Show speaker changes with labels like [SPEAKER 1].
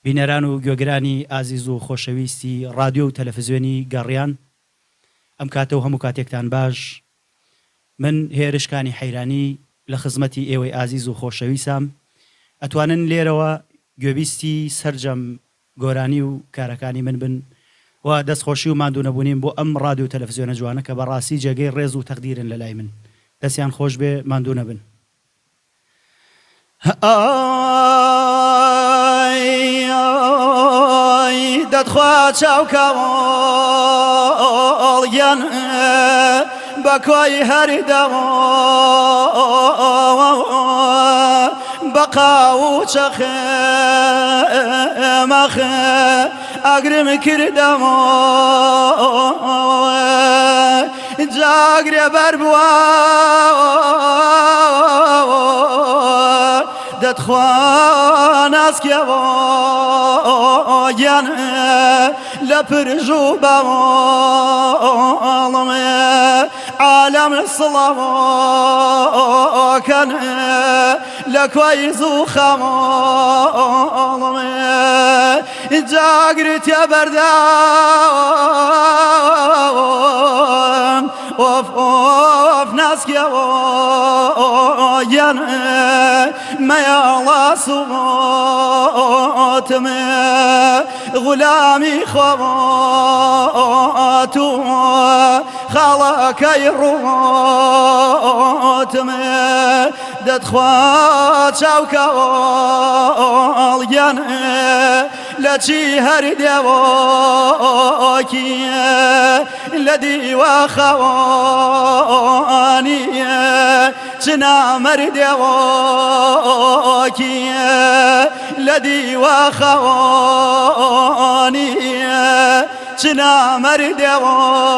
[SPEAKER 1] بینەران و گوێگرانی ئازیز و خۆشەویستی ڕادیۆ و تەلەڤیزیۆنی گەڕیان، ئەم کاتە و هەموو کاتێکتان باش. من هێرشکانی حەیرانی لە خزمەتی ئێوەی ئازیز و خۆشەویستم. ئەتوانن لێرەوە گوێبیستی سەرجەم گۆرانی و کارەکانی من بن و دەستخۆشی و ماندوو نەبوونیم بۆ ئەم ڕادیۆ و تەلەڤیزیۆنە جوانە کە بەڕاستی جێگەی ڕێز و تەقدیرن لە لای من. دەستیان خۆش بێ، ماندوو نەبن. دەتخوا چاوکەڵگیان بەکۆی هەردەوە بەقا و چەخمەخ ئەگرم کردەوە جاگرێ بەر بووە دەتخوا ناسکێوە گیان لە پرژ و بەوەڵمێ عالەم سڵەوەکەن لە کوێی زوو خەمەڵمێ جاگرتێ بەردەوە ئۆف ناسکێوە گیان مەیاڵە سوڵاتمێ غولامی خۆات و خاڵەکەی ڕواتمێ دەتخوا چاوکەڵگیان لە چی هەردێوەکی لە دیوە خەوانی چنا مەردێوەکی لە دیوە خەوانی چنا مەردێوەکی